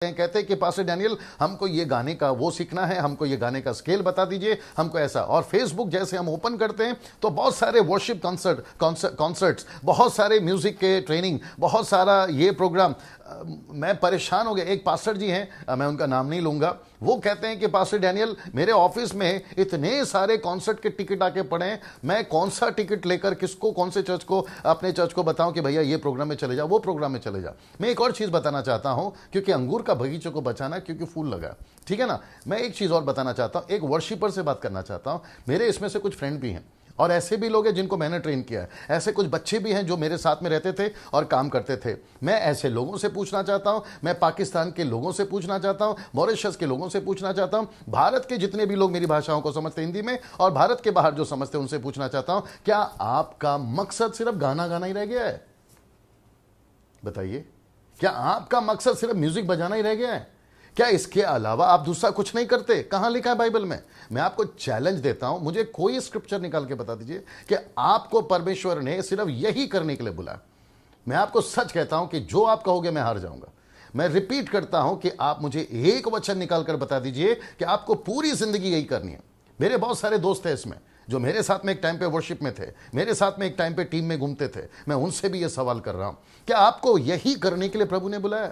कहते हैं कि पास्टर डैनियल हमको ये गाने का वो सीखना है, हमको ये गाने का स्केल बता दीजिए, हमको ऐसा। और फेसबुक जैसे हम ओपन करते हैं तो बहुत सारे वर्शिप कॉन्सर्ट्स, बहुत सारे म्यूजिक के ट्रेनिंग, बहुत सारा ये प्रोग्राम। मैं परेशान हो गया। एक पास्टर जी हैं, मैं उनका नाम नहीं लूंगा, वो कहते हैं कि पास्टर डैनियल मेरे ऑफिस में इतने सारे कॉन्सर्ट के टिकट आके पड़े हैं, मैं कौन सा टिकट लेकर किसको, कौन से चर्च को, अपने चर्च को बताऊं कि भैया ये प्रोग्राम में चले जाओ, वो प्रोग्राम में चले जाओ। मैं एक और चीज बताना चाहता हूं, क्योंकि अंगूर का बगीचे को बचाना, क्योंकि फूल लगा, ठीक है ना। मैं एक चीज और बताना चाहता हूं, एक वर्शिपर से बात करना चाहता हूं। मेरे इसमें से कुछ फ्रेंड भी हैं और ऐसे भी लोग हैं जिनको मैंने ट्रेन किया है, ऐसे कुछ बच्चे भी हैं जो मेरे साथ में रहते थे और काम करते थे। मैं ऐसे लोगों से पूछना चाहता हूं, मैं पाकिस्तान के लोगों से पूछना चाहता हूं, मॉरिशस के लोगों से पूछना चाहता हूं, भारत के जितने भी लोग मेरी भाषाओं को समझते हिंदी में और भारत के बाहर जो समझते हैं उनसे पूछना चाहता हूं, क्या आपका मकसद सिर्फ गाना गाना ही रह गया है? बताइए, क्या आपका मकसद सिर्फ म्यूजिक बजाना ही रह गया है? क्या इसके अलावा आप दूसरा कुछ नहीं करते? कहां लिखा है बाइबल में? मैं आपको चैलेंज देता हूं, मुझे कोई स्क्रिप्चर निकाल के बता दीजिए कि आपको परमेश्वर ने सिर्फ यही करने के लिए बुलाया। मैं आपको सच कहता हूं कि जो आप कहोगे मैं हार जाऊंगा। मैं रिपीट करता हूं कि आप मुझे एक वचन निकाल कर बता दीजिए कि आपको पूरी जिंदगी यही करनी है। मेरे बहुत सारे दोस्त हैं इसमें जो मेरे साथ में एक टाइम पे वर्शिप में थे, मेरे साथ में एक टाइम पे टीम में घूमते थे। मैं उनसे भी यह सवाल कर रहा हूं, क्या आपको यही करने के लिए प्रभु ने बुलाया?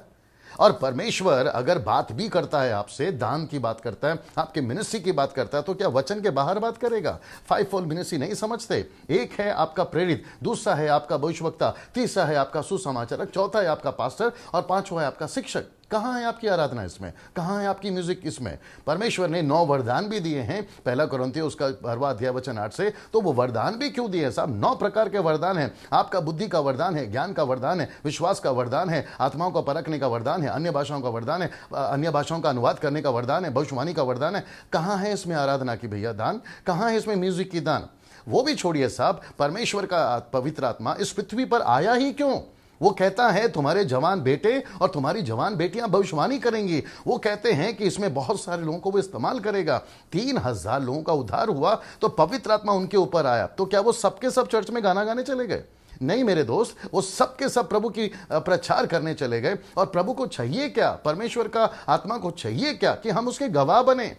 और परमेश्वर अगर बात भी करता है आपसे, दान की बात करता है, आपके मिनिस्ट्री की बात करता है, तो क्या वचन के बाहर बात करेगा? 5-fold मिनिस्ट्री नहीं समझते? एक है आपका प्रेरित, दूसरा है आपका भविष्यवक्ता, तीसरा है आपका सुसमाचारक, चौथा है आपका पास्टर और पांचवा है आपका शिक्षक। कहां है आपकी आराधना इसमें? कहां है आपकी म्यूजिक इसमें? परमेश्वर ने 9 वरदान भी दिए हैं, पहला कुरिन्थियों उसका 12वां अध्याय वचन 8 से। तो वो वरदान भी क्यों दिए साहब? 9 प्रकार के वरदान हैं। आपका बुद्धि का वरदान है, ज्ञान का वरदान है, विश्वास का वरदान है, आत्माओं को परखने का वरदान है, अन्य भाषाओं का वरदान है, अन्य भाषाओं का अनुवाद करने का वरदान है, भविष्यवाणी का वरदान है। कहां है इसमें आराधना की भैया दान? कहां है इसमें म्यूजिक की दान? वो भी छोड़िए साहब, परमेश्वर का पवित्र आत्मा इस पृथ्वी पर आया ही क्यों? वो कहता है तुम्हारे जवान बेटे और तुम्हारी जवान बेटियां भविष्यवाणी करेंगी। वो कहते हैं कि इसमें बहुत सारे लोगों को वो इस्तेमाल करेगा। 3000 लोगों का उद्धार हुआ तो पवित्र आत्मा उनके ऊपर आया। तो क्या वो सबके सब चर्च में गाना गाने चले गए? नहीं मेरे दोस्त, वो सबके सब प्रभु की प्रचार करने चले गए। और प्रभु को चाहिए क्या? परमेश्वर का आत्मा को चाहिए क्या? कि हम उसके गवाह बने।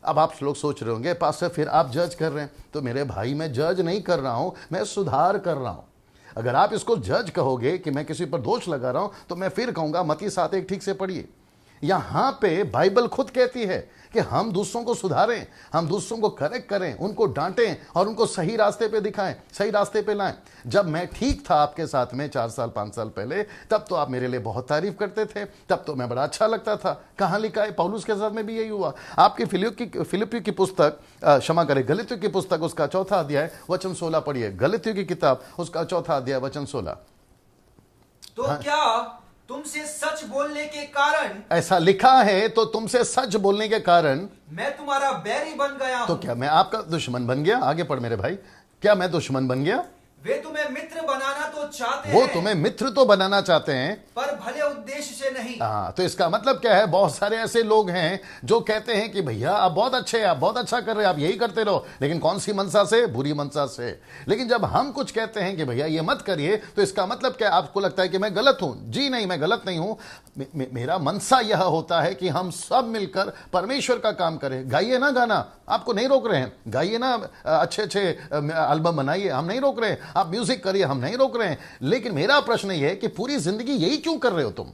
अब आप लोग सोच रहे होंगे पास्टर फिर आप जज कर रहे हैं। तो मेरे भाई, मैं जज नहीं कर रहा हूं, मैं सुधार कर रहा हूं। अगर आप इसको जज कहोगे कि मैं किसी पर दोष लगा रहा हूं, तो मैं फिर कहूंगा मत्ती 7:1 ठीक से पढ़िए। यहां पे बाइबल खुद कहती है कि हम दूसरों को सुधारें, हम दूसरों को करेक्ट करें, उनको डांटें और उनको सही रास्ते पे दिखाएं, सही रास्ते पे लाएं। जब मैं ठीक था आपके साथ में 4 साल 5 साल पहले, तब तो आप मेरे लिए बहुत तारीफ करते थे, तब तो मैं बड़ा अच्छा लगता था। कहां लिखा है? पौलुस के साथ में भी यही हुआ। आपकी फिलिपियों की पुस्तक, क्षमा करें, गलातियों की पुस्तक उसका 4था अध्याय वचन 16 पढ़िए। गलातियों की किताब उसका 4था अध्याय वचन 16। तो हाँ? क्या तुमसे सच बोलने के कारण, ऐसा लिखा है, तो तुमसे सच बोलने के कारण मैं तुम्हारा बैरी बन गया हूं। तो क्या मैं आपका दुश्मन बन गया? आगे पढ़ मेरे भाई, क्या मैं दुश्मन बन गया? वे तुम्हें मित्र बनाना तो चाहते वो हैं, तुम्हें मित्र तो बनाना चाहते हैं, पर भले उद्देश्य से नहीं। हाँ, तो इसका मतलब क्या है? बहुत सारे ऐसे लोग हैं जो कहते हैं कि भैया आप बहुत अच्छे हैं, आप बहुत अच्छा कर रहे हैं, आप यही करते रहो, लेकिन कौन सी मनसा से? बुरी मनसा से। लेकिन जब हम कुछ कहते हैं कि भैया ये मत करिए, तो इसका मतलब क्या? आपको लगता है कि मैं गलत हूं? जी नहीं, मैं गलत नहीं हूं। मेरा मनसा यह होता है कि हम सब मिलकर परमेश्वर का काम करें। गाइए ना गाना, आपको नहीं रोक रहे हैं, गाइए ना, अच्छे अच्छे एल्बम बनाइए, हम नहीं रोक रहे हैं, आप म्यूजिक करिए, हम नहीं रोक रहे हैं। लेकिन मेरा प्रश्न यह है कि पूरी जिंदगी यही क्यों कर रहे हो तुम?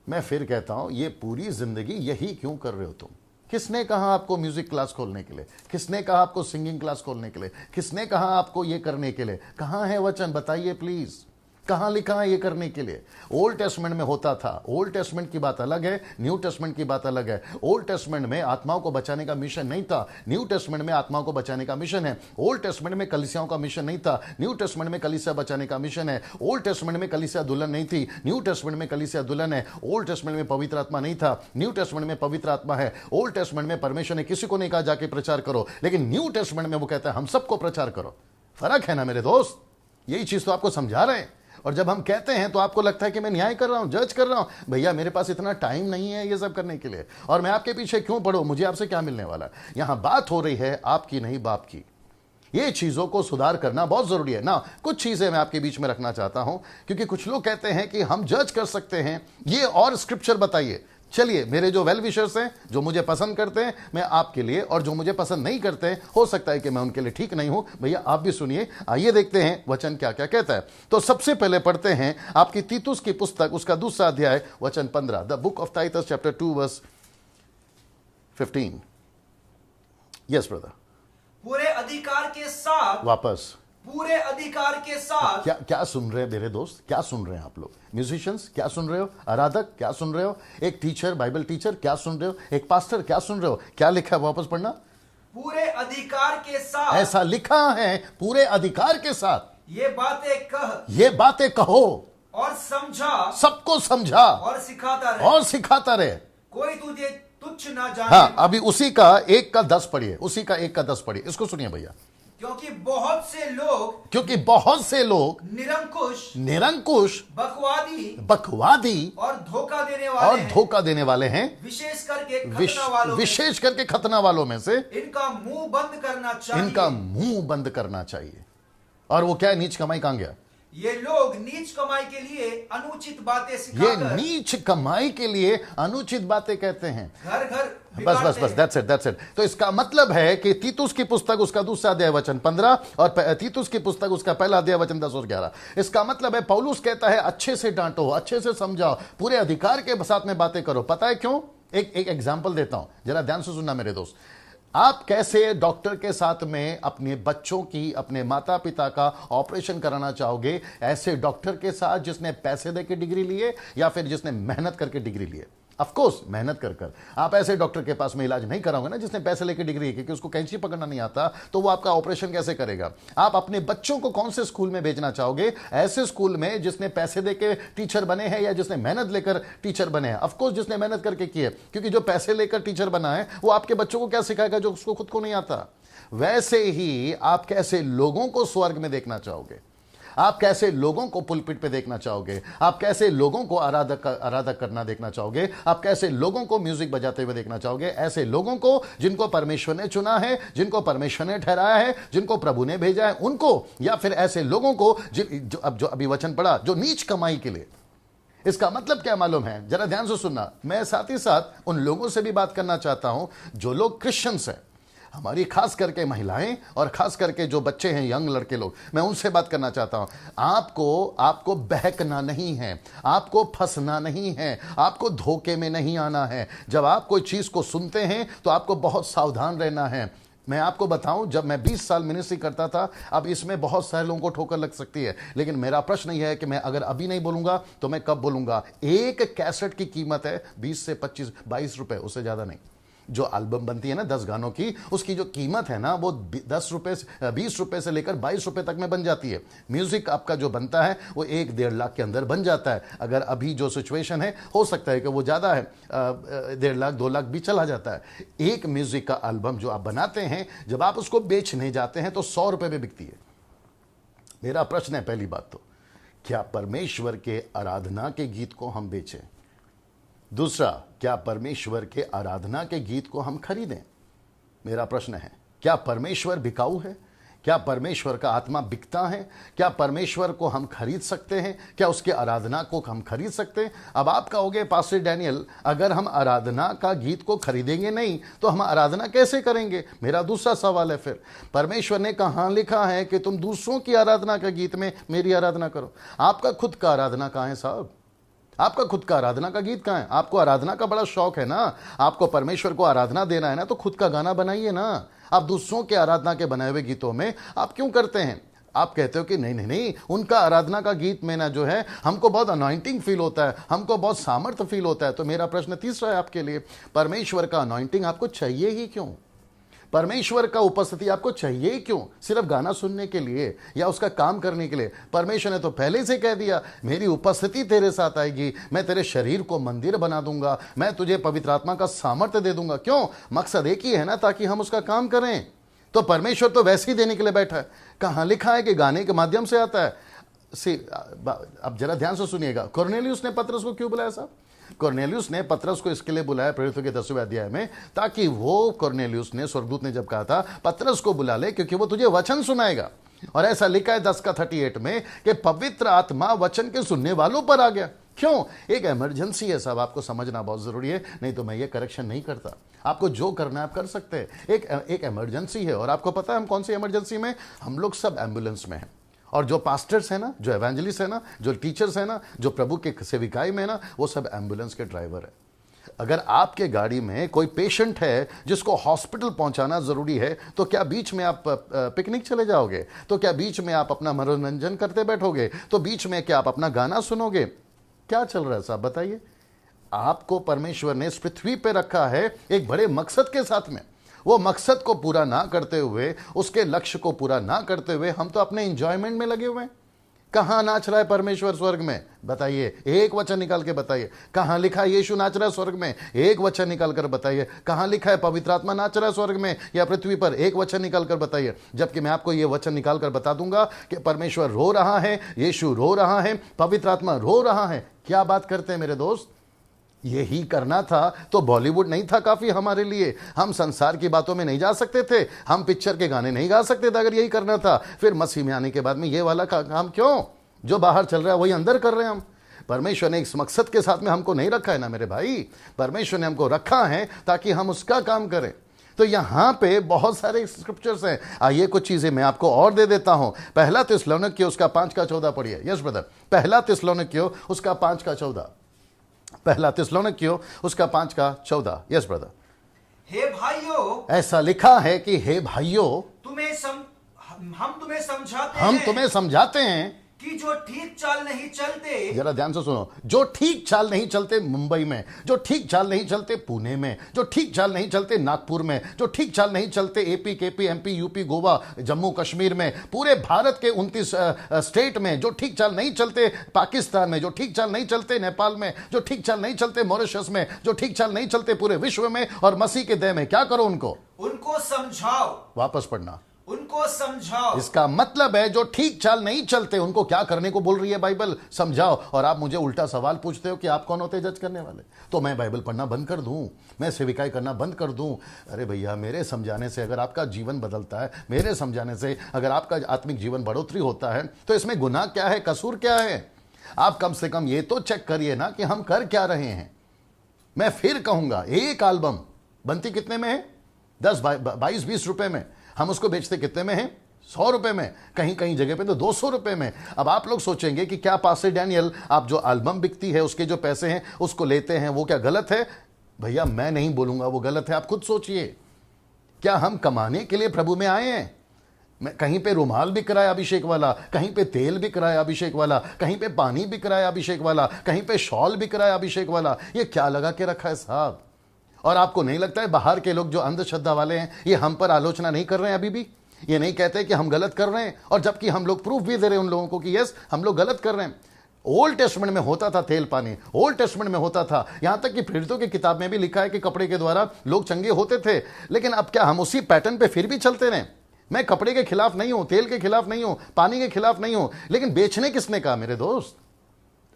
मैं फिर कहता हूं, ये पूरी जिंदगी यही क्यों कर रहे हो तुम? किसने कहा आपको म्यूजिक क्लास खोलने के लिए? किसने कहा आपको सिंगिंग क्लास खोलने के लिए? किसने कहा आपको ये करने के लिए? कहां है वचन? बताइए प्लीज, कहां लिखा है ये करने के लिए? ओल्ड टेस्टमेंट में होता था। ओल्ड टेस्टमेंट की बात अलग है, न्यू टेस्टमेंट की बात अलग है। ओल्ड टेस्टमेंट में आत्माओं को बचाने का मिशन नहीं था, न्यू टेस्टमेंट में आत्माओं को बचाने का मिशन है। ओल्ड टेस्टमेंट में कलीसियाओं का मिशन नहीं था, न्यू टेस्टमेंट में कलीसिया बचाने का मिशन है। ओल्ड टेस्टमेंट में कलीसिया दुल्हन नहीं थी, न्यू टेस्टमेंट में कलीसिया दुल्हन है। ओल्ड टेस्टमेंट में पवित्र आत्मा नहीं था, न्यू टेस्टमेंट में पवित्र आत्मा है। ओल्ड टेस्टमेंट में परमेश्वर ने किसी को नहीं कहा जाके प्रचार करो, लेकिन न्यू टेस्टमेंट में वो कहता है हम सबको प्रचार करो। फर्क है ना मेरे दोस्त? यही चीज तो आपको समझा रहे हैं। और जब हम कहते हैं तो आपको लगता है कि मैं न्याय कर रहा हूं, जज कर रहा हूं। भैया मेरे पास इतना टाइम नहीं है ये सब करने के लिए, और मैं आपके पीछे क्यों पढ़ूं? मुझे आपसे क्या मिलने वाला है? यहां बात हो रही है आपकी नहीं बाप की। ये चीजों को सुधार करना बहुत जरूरी है ना। कुछ चीजें मैं आपके बीच में रखना चाहता हूं, क्योंकि कुछ लोग कहते हैं कि हम जज कर सकते हैं, ये और स्क्रिप्चर बताइए। चलिए, मेरे जो वेल विशर्स हैं, जो मुझे पसंद करते हैं, मैं आपके लिए, और जो मुझे पसंद नहीं करते हैं, हो सकता है कि मैं उनके लिए ठीक नहीं हूं, भैया आप भी सुनिए। आइए देखते हैं वचन क्या क्या कहता है। तो सबसे पहले पढ़ते हैं आपकी तीतुस की पुस्तक, उसका दूसरा अध्याय, वचन 15। The book of Titus chapter 2 verse 15। Yes brother. पूरे अधिकार के साथ, वापस पूरे अधिकार के साथ। क्या क्या सुन रहे हैं मेरे दोस्त? क्या सुन रहे हैं आप लोग? म्यूजिशियंस क्या सुन रहे हो? आराधक क्या सुन रहे हो? एक टीचर, बाइबल टीचर क्या सुन रहे हो? एक पास्टर क्या सुन रहे हो? क्या लिखा है? वापस पढ़ना। पूरे अधिकार के साथ, ऐसा लिखा है, पूरे अधिकार के साथ ये बातें कहो और समझा, सबको समझा और सिखाता रहे। कोई तुझे तुच्छ ना जाने। हाँ, अभी उसी का 1 का 10 पढ़िए, उसी का 1 का 10 पढ़िए, इसको सुनिए भैया। क्योंकि बहुत से लोग निरंकुश, बकवादी और धोखा देने वाले हैं, विशेष करके खतना वालों में से इनका मुंह बंद करना चाहिए। और वो क्या है? नीच कमाई कहां गया? ये लोग नीच कमाई के लिए अनुचित बातें ये सिखाकर, नीच कमाई के लिए अनुचित बातें कहते हैं। घर बस दैट्स इट। तो इसका मतलब है कि तीतुस की पुस्तक, उसका दूसरा अध्याय वचन 15, और तीतुस की पुस्तक, उसका पहला अध्याय वचन 10 और 11। इसका मतलब है पौलुस कहता है अच्छे से डांटो, अच्छे से समझाओ, पूरे अधिकार के साथ में बातें करो। पता है क्यों? एक एग्जाम्पल देता हूं, जरा ध्यान से सुनना मेरे दोस्त। आप कैसे डॉक्टर के साथ में अपने बच्चों की, अपने माता पिता का ऑपरेशन कराना चाहोगे? ऐसे डॉक्टर के साथ जिसने पैसे देके डिग्री लिए, या फिर जिसने मेहनत करके डिग्री लिए? ऑफ कोर्स मेहनत कर आप ऐसे डॉक्टर के पास में इलाज नहीं कराओगे ना जिसने पैसे लेके डिग्री, क्योंकि उसको कैंची पकड़ना नहीं आता, तो वो आपका ऑपरेशन कैसे करेगा? आप अपने बच्चों को कौन से स्कूल में भेजना चाहोगे? ऐसे स्कूल में जिसने पैसे देके टीचर बने हैं, या जिसने मेहनत लेकर टीचर बने हैं? ऑफ कोर्स जिसने मेहनत करके की है, क्योंकि जो पैसे लेकर टीचर बना है वो आपके बच्चों को क्या सिखाएगा जो उसको खुद को नहीं आता? वैसे ही आप कैसे लोगों को स्वर्ग में देखना चाहोगे? आप कैसे लोगों को पुलपिट पे देखना चाहोगे? आप कैसे लोगों को आराधक करना देखना चाहोगे? आप कैसे लोगों को म्यूजिक बजाते हुए देखना चाहोगे? ऐसे लोगों को जिनको परमेश्वर ने चुना है, जिनको परमेश्वर ने ठहराया है, जिनको प्रभु ने भेजा है, उनको? या फिर ऐसे लोगों को जो अभी वचन पढ़ा, जो नीच कमाई के लिए? इसका मतलब क्या मालूम है? जरा ध्यान से सुनना। मैं साथ ही साथ उन लोगों से भी बात करना चाहता हूं जो लोग क्रिश्चियंस हैं, हमारी खास करके महिलाएं और खास करके जो बच्चे हैं, यंग लड़के लोग, मैं उनसे बात करना चाहता हूं। आपको बहकना नहीं है, आपको फंसना नहीं है, आपको धोखे में नहीं आना है। जब आप कोई चीज को सुनते हैं तो आपको बहुत सावधान रहना है। मैं आपको बताऊं, जब मैं 20 साल मिनिस्ट्री करता था, अब इसमें बहुत सारे लोगों को ठोकर लग सकती है, लेकिन मेरा प्रश्न यह है कि मैं अगर अभी नहीं बोलूंगा तो मैं कब बोलूंगा? एक कैसेट की कीमत है 20 से 25 22 रुपए, उससे ज्यादा नहीं। जो एल्बम बनती है ना 10 गानों की, उसकी जो कीमत है ना वो 10 रुपए 20 रुपए से लेकर 22 रुपए तक में बन जाती है। म्यूजिक आपका जो बनता है वो 1-1.5 लाख के अंदर बन जाता है। अगर अभी जो सिचुएशन है, हो सकता है कि वो ज़्यादा है, 1.5 लाख 2 लाख भी चला जाता है। एक म्यूजिक का एल्बम जो आप बनाते हैं, जब आप उसको बेचने जाते हैं तो 100 रुपए में बिकती है। मेरा प्रश्न है, पहली बात तो क्या परमेश्वर के आराधना के गीत को हम बेचें? दूसरा, क्या परमेश्वर के आराधना के गीत को हम खरीदें? मेरा प्रश्न है, क्या परमेश्वर बिकाऊ है? क्या परमेश्वर का आत्मा बिकता है? क्या परमेश्वर को हम खरीद सकते हैं? क्या उसके आराधना को हम खरीद सकते हैं? अब आप कहोगे, पास्टर डैनियल, अगर हम आराधना का गीत को खरीदेंगे नहीं तो हम आराधना कैसे करेंगे? मेरा दूसरा सवाल है, फिर परमेश्वर ने कहाँ लिखा है कि तुम दूसरों की आराधना के गीत में मेरी आराधना करो? आपका खुद का आराधना कहाँ है साहब? आपका खुद का आराधना का गीत कहाँ है? आपको आराधना का बड़ा शौक है ना, आपको परमेश्वर को आराधना देना है ना, तो खुद का गाना बनाइए ना। आप दूसरों के आराधना के बनाए हुए गीतों में आप क्यों करते हैं? आप कहते हो कि नहीं, उनका आराधना का गीत में ना जो है हमको बहुत अनॉइंटिंग फील होता है, हमको बहुत सामर्थ्य फील होता है। तो मेरा प्रश्न तीसरा है आपके लिए, परमेश्वर का अनॉइंटिंग आपको चाहिए ही क्यों? परमेश्वर का उपस्थिति आपको चाहिए ही क्यों? सिर्फ गाना सुनने के लिए या उसका काम करने के लिए? परमेश्वर ने तो पहले से कह दिया, मेरी उपस्थिति तेरे साथ आएगी, मैं तेरे शरीर को मंदिर बना दूंगा, मैं तुझे पवित्र आत्मा का सामर्थ्य दे दूंगा। क्यों? मकसद एक ही है ना, ताकि हम उसका काम करें। तो परमेश्वर तो वैसे ही देने के लिए बैठा है। कहाँ लिखा है कि गाने के माध्यम से आता है? अब जरा ध्यान से सुनिएगा, कुरनेलियुस ने पतरस को क्यों बुलाया साहब? कॉर्नेलियुस ने पतरस को इसके लिए बुलाया प्रेरितों के 10वें अध्याय में, ताकि वो कॉर्नेलियुस ने, स्वर्गदूत ने जब कहा था पतरस को बुला ले क्योंकि वो तुझे वचन सुनाएगा। और ऐसा लिखा है 10:38 में कि पवित्र आत्मा वचन के सुनने वालों पर आ गया। क्यों? एक इमरजेंसी है साहब, आपको समझना बहुत जरूरी है, नहीं तो मैं ये करेक्शन नहीं करता। आपको जो करना है आप कर सकते हैं। एक इमरजेंसी है, और आपको पता है हम कौन सी इमरजेंसी में? हम लोग सब एम्बुलेंस में हैं। और जो पास्टर्स हैं ना, जो एवेंजलिस्ट है ना, जो टीचर्स हैं ना, जो प्रभु के सेविकाई में है ना, वो सब एम्बुलेंस के ड्राइवर है। अगर आपके गाड़ी में कोई पेशेंट है जिसको हॉस्पिटल पहुंचाना जरूरी है, तो क्या बीच में आप पिकनिक चले जाओगे? तो क्या बीच में आप अपना मनोरंजन करते बैठोगे? तो बीच में क्या आप अपना गाना सुनोगे? क्या चल रहा है साहब बताइए? आपको परमेश्वर ने इस पृथ्वी पे रखा है एक बड़े मकसद के साथ में। वो मकसद को पूरा ना करते हुए, उसके लक्ष्य को पूरा ना करते हुए हम तो अपने एंजॉयमेंट में लगे हुए हैं। कहां नाच रहा है परमेश्वर स्वर्ग में? बताइए, एक वचन निकाल के बताइए। कहां लिखा है यीशु नाच रहा है स्वर्ग में? एक वचन निकाल कर बताइए। कहां लिखा है पवित्र आत्मा नाच रहा है स्वर्ग में या पृथ्वी पर? एक वचन निकाल कर बताइए। जबकि मैं आपको ये वचन निकाल कर बता दूंगा कि परमेश्वर रो रहा है, यीशु रो रहा है, पवित्र आत्मा रो रहा है। क्या बात करते हैं मेरे दोस्त? यही करना था तो बॉलीवुड नहीं था काफी हमारे लिए। हम संसार की बातों में नहीं जा सकते थे, हम पिक्चर के गाने नहीं गा सकते थे अगर यही करना था। फिर मसीह में आने के बाद में ये वाला काम क्यों? जो बाहर चल रहा है वही अंदर कर रहे हैं हम। परमेश्वर ने इस मकसद के साथ में हमको नहीं रखा है ना मेरे भाई। परमेश्वर ने हमको रखा है ताकि हम उसका काम करें। तो यहां पे बहुत सारे स्क्रिप्चर्स हैं। आइए कुछ चीजें मैं आपको और दे देता हूं। पहला थिस्सलुनीकियों उसका 5:14 पढ़िए। यस ब्रदर, पहला थिस्सलुनीकियों उसका 5:14। पहला थिस्सलुनीकियों उसका 5:14। Yes brother. हे भाइयों, ऐसा लिखा है कि हे भाइयों, हम तुम्हें हम तुम्हें समझाते हैं कि जो ठीक चाल नहीं चलते, जरा ध्यान से सुनो, जो ठीक चाल नहीं चलते मुंबई में, जो ठीक चाल नहीं चलते पुणे में, जो ठीक चाल नहीं चलते नागपुर में, जो ठीक चाल नहीं चलते AP, KP, MP, UP, Goa, Jammu Kashmir में, पूरे भारत के 29 स्टेट में, जो ठीक चाल नहीं चलते पाकिस्तान में, जो ठीक चाल नहीं चलते नेपाल में, जो ठीक चाल नहीं चलते मॉरिशस में, जो ठीक चाल नहीं चलते पूरे विश्व में और मसीह के देह में, क्या करो? उनको समझाओ। वापस पढ़ना। उनको समझाओ। इसका मतलब है जो ठीक चाल नहीं चलते उनको क्या करने को बोल रही है बाइबल? समझाओ। और आप मुझे उल्टा सवाल पूछते हो कि आप कौन होते जज करने वाले? तो मैं बाइबल पढ़ना बंद कर दूं? मैं सेविकाई करना बंद कर दूं? अरे भैया, मेरे समझाने से अगर आपका जीवन बदलता है, मेरे समझाने से अगर आपका आत्मिक जीवन बढ़ोतरी होता है, तो इसमें गुनाह क्या है, कसूर क्या है? आप कम से कम ये तो चेक करिए ना कि हम कर क्या रहे हैं। मैं फिर कहूंगा, एक एल्बम बनती कितने में है? 10, 22, 20 रुपए में। हम उसको बेचते कितने में है? 100 रुपए में, कहीं कहीं जगह पे तो 200 रुपए में। अब आप लोग सोचेंगे कि क्या पास्टर डैनियल, आप जो एल्बम बिकती है उसके जो पैसे हैं उसको लेते हैं, वो क्या गलत है? भैया मैं नहीं बोलूंगा वो गलत है, आप खुद सोचिए। क्या हम कमाने के लिए प्रभु में आए हैं? मैं कहीं पे रुमाल बिक रहा है अभिषेक वाला, कहीं पे तेल बिक रहा है अभिषेक वाला, कहीं पे पानी बिक रहा है अभिषेक वाला, कहीं पे शॉल बिक रहा है अभिषेक वाला। ये क्या लगा के रखा है साहब? और आपको नहीं लगता है बाहर के लोग जो अंधश्रद्धा वाले हैं ये हम पर आलोचना नहीं कर रहे हैं? अभी भी ये नहीं कहते कि हम गलत कर रहे हैं, और जबकि हम लोग प्रूफ भी दे रहे हैं उन लोगों को कि यस हम लोग गलत कर रहे हैं। ओल्ड टेस्टमेंट में होता था तेल पानी, ओल्ड टेस्टमेंट में होता था, यहां तक कि प्रेरितों की किताब में भी लिखा है कि कपड़े के द्वारा लोग चंगे होते थे। लेकिन अब क्या हम उसी पैटर्न पे फिर भी चलते रहे? मैं कपड़े के खिलाफ नहीं हूं, तेल के खिलाफ नहीं हूं, पानी के खिलाफ नहीं हूं, लेकिन बेचने किसने कहा मेरे दोस्त?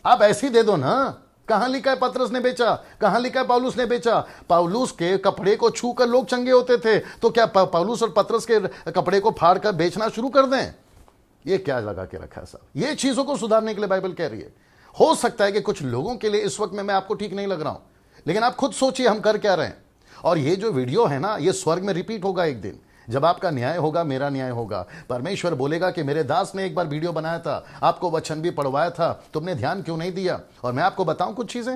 आप ऐसे ही दे दो ना। कहां लिखा है पतरस ने बेचा? कहां लिखा है पौलुस ने बेचा? पौलुस के कपड़े को छूकर लोग चंगे होते थे, तो क्या पौलुस और पतरस के कपड़े को फाड़ कर बेचना शुरू कर दें? ये क्या लगा के रखा है साहब? ये चीजों को सुधारने के लिए बाइबल कह रही है। हो सकता है कि कुछ लोगों के लिए इस वक्त में मैं आपको ठीक नहीं लग रहा हूं, लेकिन आप खुद सोचिए हम कर क्या रहे हैं। और ये जो वीडियो है ना, ये स्वर्ग में रिपीट होगा एक दिन। जब आपका न्याय होगा, मेरा न्याय होगा। परमेश्वर बोलेगा कि मेरे दास ने एक बार वीडियो बनाया था, आपको वचन भी पढ़वाया था, तुमने ध्यान क्यों नहीं दिया? और मैं आपको बताऊं कुछ चीजें,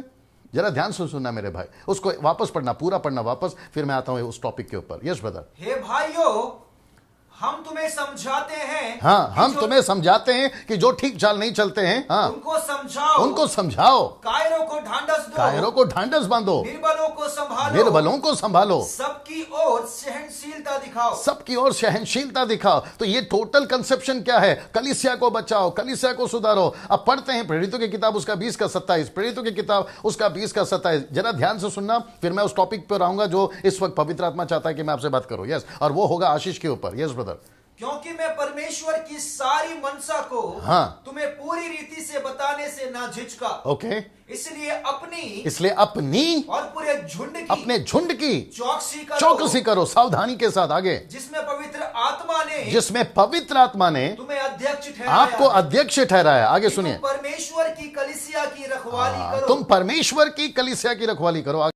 जरा ध्यान से सुनना मेरे भाई, उसको वापस पढ़ना, पूरा पढ़ना वापस, फिर मैं आता हूं उस टॉपिक के ऊपर। Yes brother. हे भाइयों, हम तुम्हें समझाते हैं। हाँ, हम तुम्हें समझाते हैं कि जो ठीक चाल नहीं चलते हैं, हाँ, उनको समझाओ। उनको समझाओ। कायरों को ढांढस दो। कायरों को ढांढस बांधो। निर्बलों को संभालो। निर्बलों को संभालो। सबकी ओर सहनशीलता दिखाओ। सबकी ओर सहनशीलता दिखाओ। तो ये टोटल कंसेप्शन क्या है? कलीसिया को बचाओ, कलीसिया को सुधारो। अब पढ़ते हैं प्रेरितों की किताब उसका 20:27, प्रेरितों की किताब उसका 20:27। जरा ध्यान से सुनना, फिर मैं उस टॉपिक पर आऊंगा जो इस वक्त पवित्र आत्मा चाहता है कि मैं आपसे बात करूं। यस, और वो होगा आशीष के ऊपर। Yes brother. क्योंकि मैं परमेश्वर की सारी मनसा को हाँ। तुम्हें पूरी रीति से बताने से ना झिझका। ओके, इसलिए अपनी इसलिए अपनी और पूरे झुंड की अपने झुंड की चौकसी करो, सावधानी के साथ आगे, जिसमें पवित्र आत्मा ने जिसमें पवित्र आत्मा ने तुम्हें अध्यक्ष ठहराया, आपको अध्यक्ष ठहराया। आगे कि तुम सुनिए, परमेश्वर की कलीसिया की रखवाली करो। तुम परमेश्वर की कलीसिया की रखवाली करो।